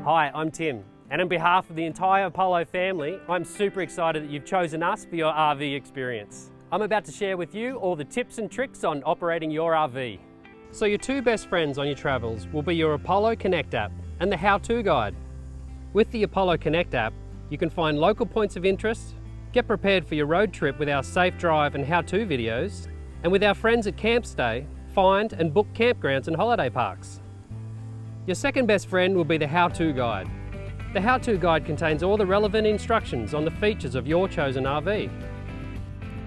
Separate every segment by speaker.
Speaker 1: Hi, I'm Tim, and on behalf of the entire Apollo family, I'm super excited that you've chosen us for your RV experience. I'm about to share with you all the tips and tricks on operating your RV. So your two best friends on your travels will be your Apollo Connect app and the how-to guide. With the Apollo Connect app, you can find local points of interest, get prepared for your road trip with our safe drive and how-to videos, and with our friends at Camp Stay, find and book campgrounds and holiday parks. Your second best friend will be the how-to guide. The how-to guide contains all the relevant instructions on the features of your chosen RV.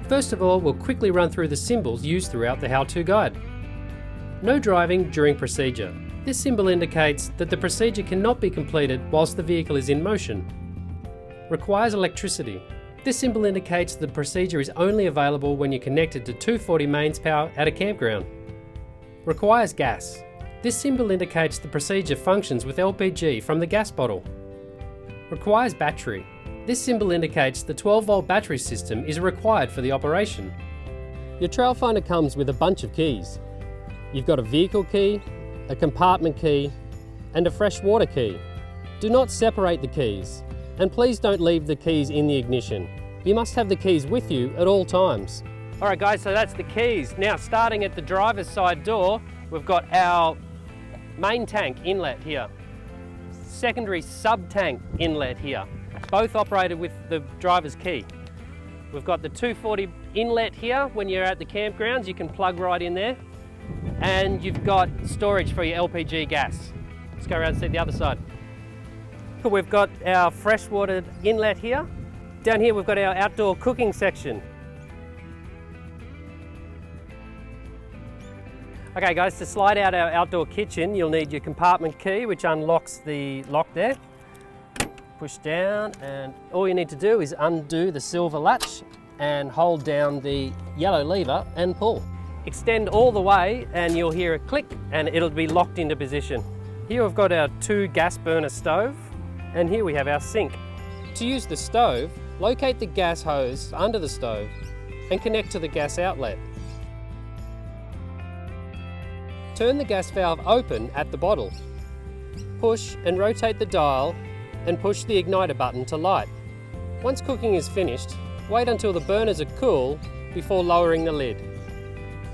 Speaker 1: First of all, we'll quickly run through the symbols used throughout the how-to guide. No driving during procedure. This symbol indicates that the procedure cannot be completed whilst the vehicle is in motion. Requires electricity. This symbol indicates the procedure is only available when you're connected to 240 mains power at a campground. Requires gas. This symbol indicates the procedure functions with LPG from the gas bottle. Requires battery. This symbol indicates the 12-volt battery system is required for the operation. Your Trailfinder comes with a bunch of keys. You've got a vehicle key, a compartment key, and a fresh water key. Do not separate the keys, and please don't leave the keys in the ignition. You must have the keys with you at all times. Alright guys, so that's the keys. Now starting at the driver's side door, we've got our main tank inlet here, secondary sub-tank inlet here, both operated with the driver's key. We've got the 240 inlet here. When you're at the campgrounds, you can plug right in there, and you've got storage for your LPG gas. Let's go around and see the other side. We've got our freshwater inlet here. Down here we've got our outdoor cooking section. Okay guys, to slide out our outdoor kitchen, you'll need your compartment key, which unlocks the lock there. Push down, and all you need to do is undo the silver latch and hold down the yellow lever and pull. Extend all the way and you'll hear a click and it'll be locked into position. Here we've got our 2 gas burner stove, and here we have our sink. To use the stove, locate the gas hose under the stove and connect to the gas outlet. Turn the gas valve open at the bottle. Push and rotate the dial and push the igniter button to light. Once cooking is finished, wait until the burners are cool before lowering the lid.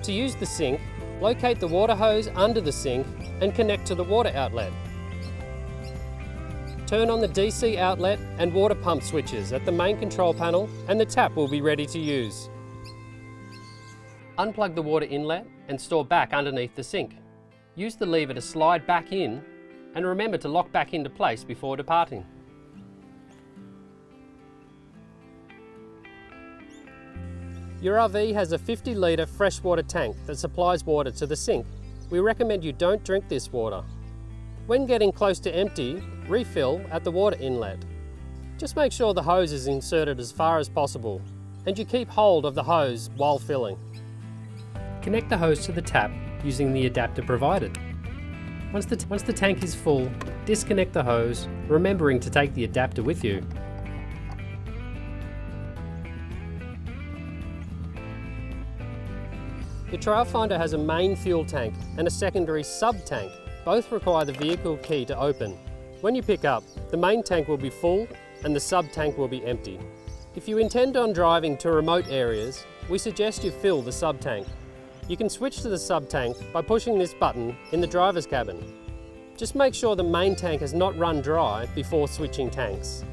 Speaker 1: To use the sink, locate the water hose under the sink and connect to the water outlet. Turn on the DC outlet and water pump switches at the main control panel, and the tap will be ready to use. Unplug the water inlet and store back underneath the sink. Use the lever to slide back in, and remember to lock back into place before departing. Your RV has a 50-litre freshwater tank that supplies water to the sink. We recommend you don't drink this water. When getting close to empty, refill at the water inlet. Just make sure the hose is inserted as far as possible, and you keep hold of the hose while filling. Connect the hose to the tap using the adapter provided. Once the tank is full, disconnect the hose, remembering to take the adapter with you. The Trailfinder has a main fuel tank and a secondary sub-tank. Both require the vehicle key to open. When you pick up, the main tank will be full and the sub-tank will be empty. If you intend on driving to remote areas, we suggest you fill the sub-tank. You can switch to the sub-tank by pushing this button in the driver's cabin. Just make sure the main tank has not run dry before switching tanks.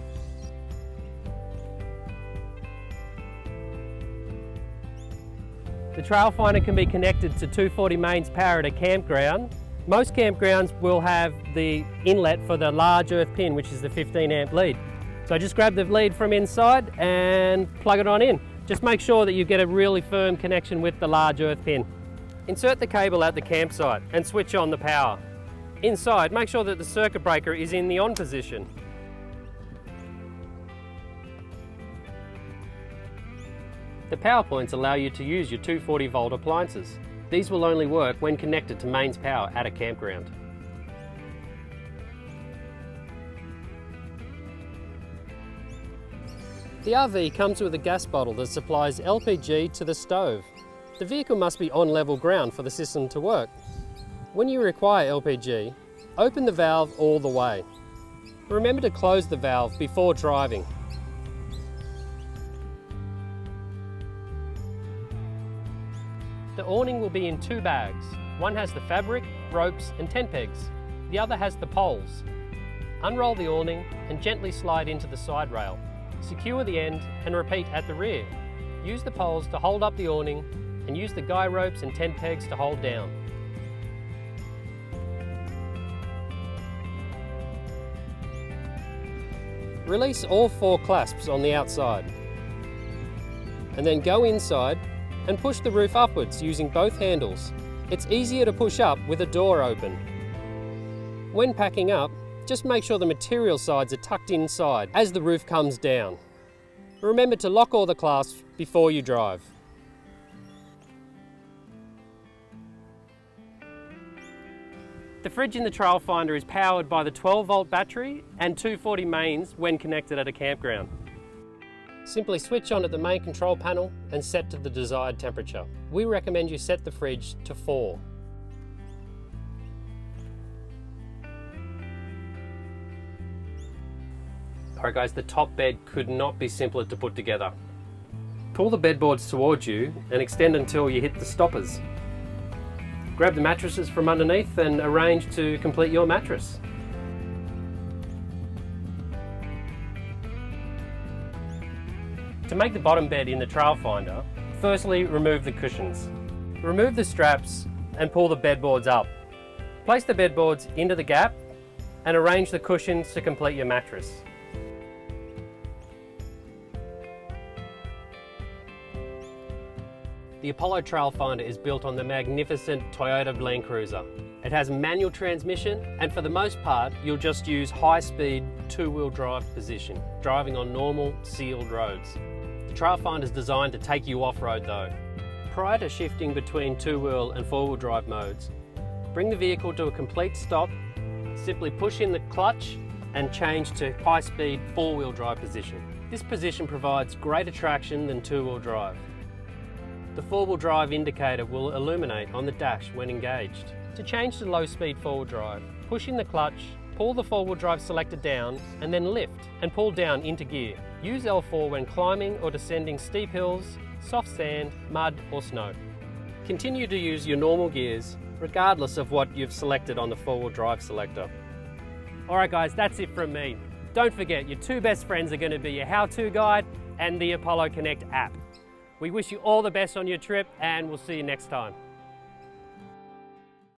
Speaker 1: The Trailfinder can be connected to 240 mains power at a campground. Most campgrounds will have the inlet for the large earth pin, which is the 15 amp lead. So just grab the lead from inside and plug it on in. Just make sure that you get a really firm connection with the large earth pin. Insert the cable at the campsite and switch on the power. Inside, make sure that the circuit breaker is in the on position. The power points allow you to use your 240 volt appliances. These will only work when connected to mains power at a campground. The RV comes with a gas bottle that supplies LPG to the stove. The vehicle must be on level ground for the system to work. When you require LPG, open the valve all the way. Remember to close the valve before driving. The awning will be in 2 bags. One has the fabric, ropes and tent pegs. The other has the poles. Unroll the awning and gently slide into the side rail. Secure the end and repeat at the rear. Use the poles to hold up the awning and use the guy ropes and tent pegs to hold down. Release all 4 clasps on the outside and then go inside and push the roof upwards using both handles. It's easier to push up with a door open. When packing up, just make sure the material sides are tucked inside as the roof comes down. Remember to lock all the clasps before you drive. The fridge in the Trailfinder is powered by the 12-volt battery and 240 mains when connected at a campground. Simply switch on at the main control panel and set to the desired temperature. We recommend you set the fridge to 4. Alright guys, the top bed could not be simpler to put together. Pull the bedboards towards you and extend until you hit the stoppers. Grab the mattresses from underneath and arrange to complete your mattress. To make the bottom bed in the Trailfinder, firstly remove the cushions. Remove the straps and pull the bedboards up. Place the bedboards into the gap and arrange the cushions to complete your mattress. The Apollo Trailfinder is built on the magnificent Toyota Land Cruiser. It has a manual transmission and for the most part you'll just use high-speed 2-wheel drive position, driving on normal sealed roads. The Trailfinder is designed to take you off-road though. Prior to shifting between 2-wheel and 4-wheel drive modes, bring the vehicle to a complete stop, simply push in the clutch and change to high-speed 4-wheel drive position. This position provides greater traction than 2-wheel drive. The 4-wheel drive indicator will illuminate on the dash when engaged. To change to low-speed 4-wheel drive, push in the clutch, pull the 4-wheel drive selector down and then lift and pull down into gear. Use L4 when climbing or descending steep hills, soft sand, mud or snow. Continue to use your normal gears regardless of what you've selected on the 4-wheel drive selector. Alright guys, that's it from me. Don't forget, your 2 best friends are going to be your how-to guide and the Apollo Connect app. We wish you all the best on your trip and we'll see you next time.